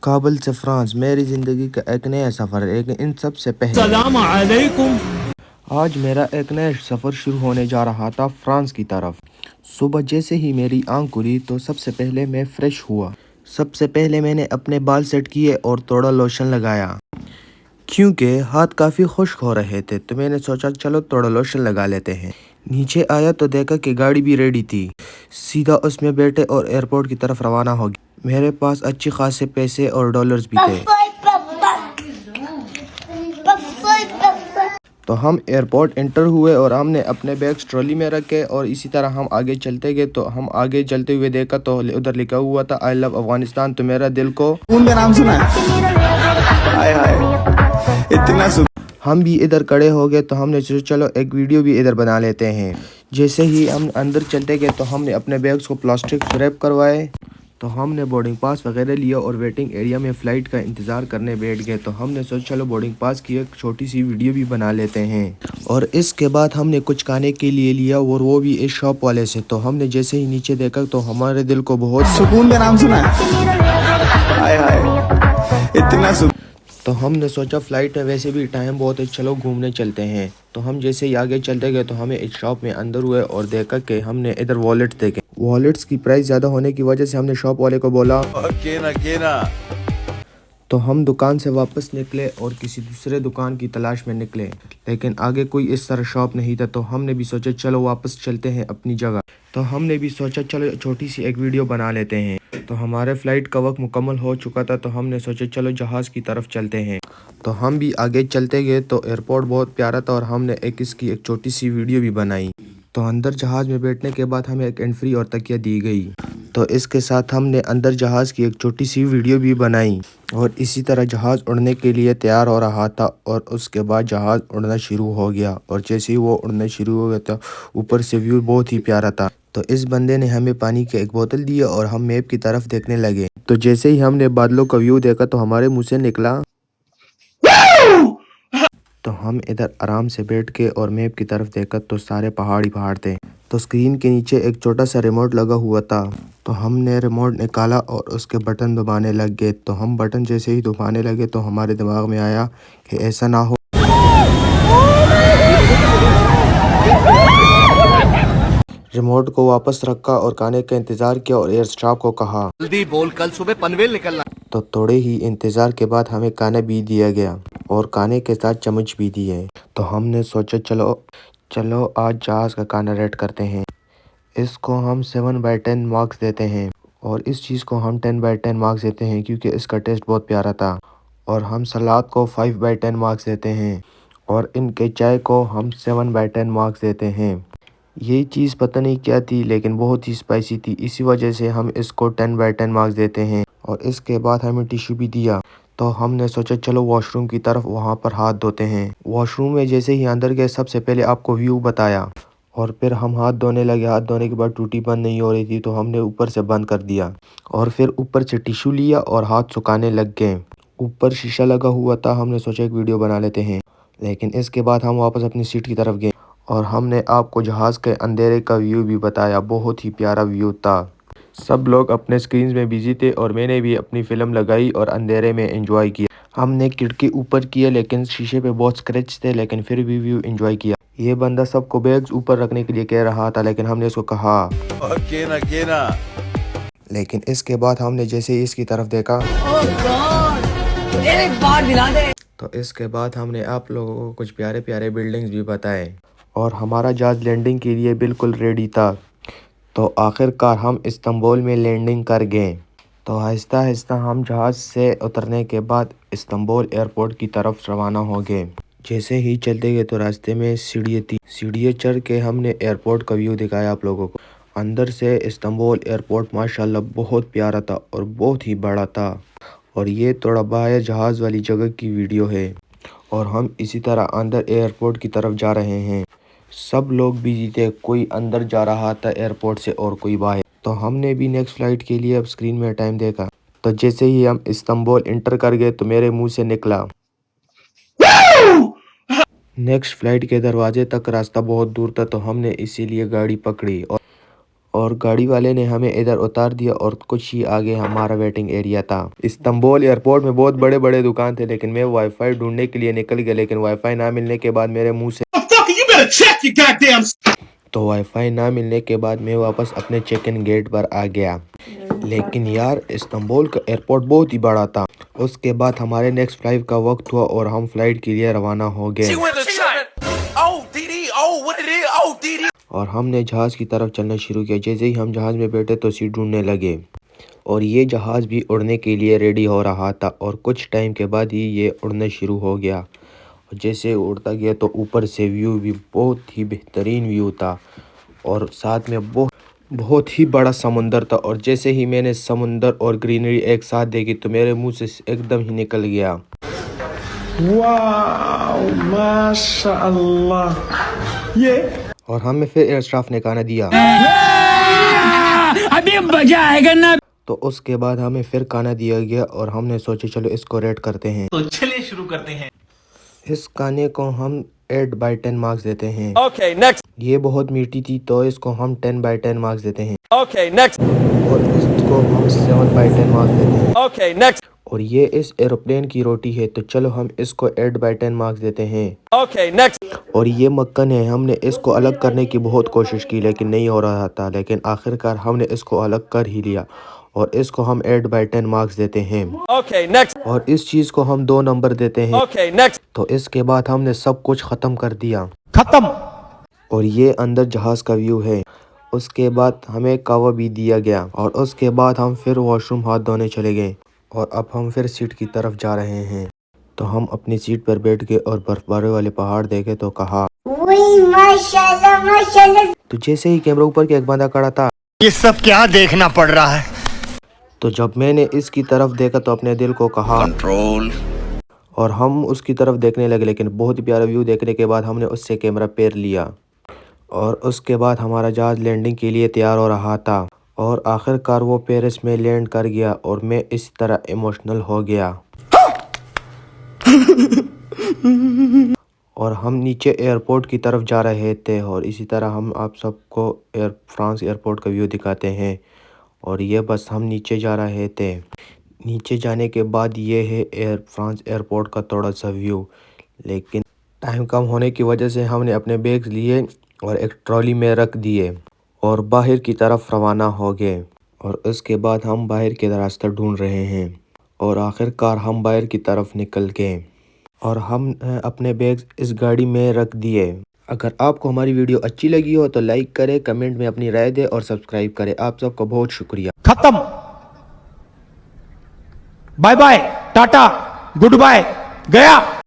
काबुल से फ्रांस मेरी ज़िंदगी का एक नया सफ़र है, लेकिन इन सब से पहले सलाम अलैकुम। आज मेरा एक नया सफ़र शुरू होने जा रहा था फ्रांस की तरफ। सुबह जैसे ही मेरी आँख खुली तो सबसे पहले मैं फ्रेश हुआ। सबसे पहले मैंने अपने बाल सेट किए और थोड़ा लोशन लगाया क्योंकि हाथ काफ़ी खुश्क हो रहे थे, तो मैंने सोचा चलो थोड़ा लोशन लगा लेते हैं। नीचे आया तो देखा कि गाड़ी भी रेडी थी। सीधा उसमें बैठे और एयरपोर्ट की तरफ रवाना हो गए। मेरे पास अच्छी खासे पैसे और डॉलर्स भी थे। तो हम एयरपोर्ट एंटर हुए और हमने अपने बैग्स ट्रॉली में रखे और इसी तरह हम आगे चलते गए। तो हम आगे चलते हुए देखा तो उधर लिखा हुआ था आई लव अफगानिस्तान। तो मेरा दिल को उनका नाम सुना है? हाय हाय, इतना सुन। हम भी इधर खड़े हो गए तो हमने सोचा चलो एक वीडियो भी इधर बना लेते हैं। जैसे ही हम अंदर चलते गए तो हमने अपने बैग्स को प्लास्टिक रैप करवाए। तो हमने बोर्डिंग पास वगैरह लिया और वेटिंग एरिया में फ़्लाइट का इंतज़ार करने बैठ गए। तो हमने सोचा चलो बोर्डिंग पास की एक छोटी सी वीडियो भी बना लेते हैं। और इसके बाद हमने कुछ खाने के लिए लिया और वो भी इस शॉप वाले से। तो हमने जैसे ही नीचे देखा तो हमारे दिल को बहुत सुकून का नाम सुना है? हाय हाय, इतना सुकून। तो हमने सोचा फ़्लाइट में वैसे भी टाइम बहुत है, चलो घूमने चलते हैं। तो हम जैसे ही आगे चलते गए तो हमें एक शॉप में अंदर हुए और देखा कि हमने इधर वॉलेट देखे। वॉलेट्स की प्राइस ज़्यादा होने की वजह से हमने शॉप वाले को बोला केना तो हम दुकान से वापस निकले और किसी दूसरे दुकान की तलाश में निकले, लेकिन आगे कोई इस तरह शॉप नहीं था। तो हमने भी सोचा चलो वापस चलते हैं अपनी जगह। तो हमने भी सोचा चलो छोटी सी एक वीडियो बना लेते हैं। तो हमारे फ़्लाइट का वक्त मुकम्मल हो चुका था। तो हमने सोचा चलो जहाज़ की तरफ चलते हैं। तो हम भी आगे चलते गए तो एयरपोर्ट बहुत प्यारा था और हमने इसकी एक छोटी सी वीडियो भी बनाई। तो अंदर जहाज़ में बैठने के बाद हमें एक एंट्री फ्री और तकिया दी गई। तो इसके साथ हमने अंदर जहाज़ की एक छोटी सी वीडियो भी बनाई और इसी तरह जहाज़ उड़ने के लिए तैयार हो रहा था। और उसके बाद जहाज़ उड़ना शुरू हो गया और जैसे ही वो उड़ना शुरू हो गया तो ऊपर से व्यू बहुत ही प्यारा था। तो इस बंदे ने हमें पानी की एक बोतल दी और हम मैप की तरफ देखने लगे। तो जैसे ही हमने बादलों का व्यू देखा तो हमारे मुँह से निकला। तो हम इधर आराम से बैठ के और मैप की तरफ देखा तो सारे पहाड़ ही पहाड़ थे। तो स्क्रीन के नीचे एक छोटा सा रिमोट लगा हुआ था। तो हमने रिमोट निकाला और उसके बटन दबाने लग गए। तो हम बटन जैसे ही दबाने लगे तो हमारे दिमाग में आया कि ऐसा ना हो रिमोट को वापस रखा और खाने का इंतज़ार किया और एयर स्टाफ को कहा जल्दी बोल, कल सुबह पनवेल निकलना। तो थोड़े ही इंतज़ार के बाद हमें खाना भी दिया गया और खाने के साथ चम्मच भी दिए। तो हमने सोचा चलो चलो आज जहाज़ का खाना रेट करते हैं। इसको हम 7/10 मार्क्स देते हैं और इस चीज़ को हम 10/10 मार्क्स देते हैं क्योंकि इसका टेस्ट बहुत प्यारा था। और हम सलाद को 5/10 मार्क्स देते हैं और इनके चाय को हम 7/10 मार्क्स देते हैं। ये चीज़ पता नहीं क्या थी लेकिन बहुत ही स्पाइसी थी, इसी वजह से हम इसको 10/10 मार्क्स देते हैं। और इसके बाद हमें टिश्यू भी दिया। तो हमने सोचा चलो वॉशरूम की तरफ वहाँ पर हाथ धोते हैं। वॉशरूम में जैसे ही अंदर गए सबसे पहले आपको व्यू बताया और फिर हम हाथ धोने लगे। हाथ धोने के बाद टूटी बंद नहीं हो रही थी तो हमने ऊपर से बंद कर दिया और फिर ऊपर से टिश्यू लिया और हाथ सुखाने लग गए। ऊपर शीशा लगा हुआ था, हमने सोचा एक वीडियो बना लेते हैं। लेकिन इसके बाद हम वापस अपनी सीट की तरफ गए और हमने आपको जहाज़ के अंधेरे का व्यू भी बताया। बहुत ही प्यारा व्यू था। सब लोग अपने स्क्रीन में बिजी थे और मैंने भी अपनी फ़िल्म लगाई और अंधेरे में एंजॉय किया। हमने खिड़की ऊपर किया लेकिन शीशे पे बहुत स्क्रैच थे, लेकिन फिर भी व्यू एंजॉय किया। ये बंदा सबको बैग्स ऊपर रखने के लिए कह रहा था लेकिन हमने उसको कहा केना लेकिन इसके बाद हमने जैसे ही इसकी तरफ देखा एक बार दिला दे। तो इसके बाद हमने आप लोगों को कुछ प्यारे प्यारे बिल्डिंग्स भी बताए और हमारा जहाज़ लैंडिंग के लिए बिल्कुल रेडी था। तो आखिरकार हम इस्तांबुल में लैंडिंग कर गए। तो आहिस्ता आहिस्ता हम जहाज़ से उतरने के बाद इस्तांबुल एयरपोर्ट की तरफ रवाना हो गए। जैसे ही चलते गए तो रास्ते में सीढ़ियाँ थी। सीढ़ियाँ चढ़ के हमने एयरपोर्ट का व्यू दिखाया आप लोगों को। अंदर से इस्तांबुल एयरपोर्ट माशाल्लाह बहुत प्यारा था और बहुत ही बड़ा था। और ये थोड़ा बाहर जहाज़ वाली जगह की वीडियो है और हम इसी तरह अंदर एयरपोर्ट की तरफ जा रहे हैं। सब लोग बिजी थे, कोई अंदर जा रहा था एयरपोर्ट से और कोई बाहर। तो हमने भी नेक्स्ट फ़्लाइट के लिए अब स्क्रीन में टाइम देखा। तो जैसे ही हम इस्तांबुल इंटर कर गए तो मेरे मुंह से निकला नेक्स्ट फ़्लाइट के दरवाजे तक रास्ता बहुत दूर था। तो हमने इसीलिए गाड़ी पकड़ी और गाड़ी वाले ने हमें इधर उतार दिया और कुछ ही आगे हमारा वेटिंग एरिया था। इस्तांबुल एयरपोर्ट में बहुत बड़े बड़े दुकान थे, लेकिन मैं वाईफाई ढूंढने के लिए निकल गया, लेकिन वाईफाई ना मिलने के बाद मेरे मुंह से वाईफाई ना मिलने के बाद मैं वापस अपने चेक इन गेट पर आ गया। लेकिन यार इस्तांबुल का एयरपोर्ट बहुत ही बड़ा था। उसके बाद हमारे नेक्स्ट फ्लाइट का वक्त हुआ और हम फ्लाइट के लिए रवाना हो गए और हमने जहाज़ की तरफ चलना शुरू किया। जैसे ही हम जहाज़ में बैठे तो सीट ढूंढने लगे और ये जहाज़ भी उड़ने के लिए रेडी हो रहा था और कुछ टाइम के बाद ही ये उड़ना शुरू हो गया। और जैसे उड़ता गया तो ऊपर से व्यू भी बहुत ही बेहतरीन व्यू था और साथ में बहुत ही बड़ा समुंदर था। और जैसे ही मैंने समुंदर और ग्रीनरी एक साथ देखी तो मेरे मुंह से एकदम ही निकल गया, वाओ माशाअल्लाह। ये और हमें फिर एयर स्टाफ ने खाना दिया। अभी मजा आएगा ना। तो उसके बाद हमें फिर खाना दिया गया और हमने सोचा चलो इसको रेट करते हैं। तो चलिए शुरू करते हैं। इस खाने को हम 8/10 मार्क्स देते हैं। Okay next. ये बहुत मीठी थी तो इसको हम 10/10 मार्क्स देते हैं। Okay next. और इसको हम 7/10 मार्क्स देते हैं। Okay next. और ये इस एरोप्लेन की रोटी है तो चलो हम इसको 8/10 मार्क्स देते हैं। Okay next. और ये मक्खन है, हमने इसको अलग करने की बहुत कोशिश की लेकिन नहीं हो रहा था, लेकिन आखिरकार हमने इसको अलग कर ही लिया और इसको हम 8/10 मार्क्स देते हैं। Okay next. और इस चीज़ को हम 2 नंबर देते हैं। Okay next. तो इसके बाद हमने सब कुछ ख़त्म कर दिया खत्म। और ये अंदर जहाज़ का व्यू है। उसके बाद हमें कावा भी दिया गया और उसके बाद हम फिर वॉशरूम हाथ धोने चले गए और अब हम फिर सीट की तरफ जा रहे हैं। तो हम अपनी सीट पर बैठ गए और बर्फबारी वाले पहाड़ देखे तो कहा माशाल्लाह माशाल्लाह। तो जैसे ही कैमरा ऊपर के एक बंदा खड़ा था, ये सब क्या देखना पड़ रहा है। तो जब मैंने इसकी तरफ देखा तो अपने दिल को कहा कंट्रोल। और हम उसकी तरफ देखने लगे, लेकिन बहुत ही प्यारा व्यू देखने के बाद हमने उससे कैमरा पेर लिया और उसके बाद हमारा जहाज़ लैंडिंग के लिए तैयार हो रहा था और आखिरकार वो पेरिस में लैंड कर गया और मैं इस तरह इमोशनल हो गया। और हम नीचे एयरपोर्ट की तरफ जा रहे थे और इसी तरह हम आप सबको एयर फ्रांस एयरपोर्ट का व्यू दिखाते हैं। और ये बस हम नीचे जा रहे थे। नीचे जाने के बाद ये है एयर फ्रांस एयरपोर्ट का थोड़ा सा व्यू, लेकिन टाइम कम होने की वजह से हमने अपने बैग्स लिए और एक ट्रॉली में रख दिए और बाहर की तरफ रवाना हो गए। और उसके बाद हम बाहर के रास्ता ढूंढ रहे हैं और आखिरकार हम बाहर की तरफ निकल गए और हम अपने बैग्स इस गाड़ी में रख दिए। अगर आपको हमारी वीडियो अच्छी लगी हो तो लाइक करें, कमेंट में अपनी राय दें और सब्सक्राइब करें। आप सबका बहुत शुक्रिया। खत्म। Bye bye tata goodbye गया।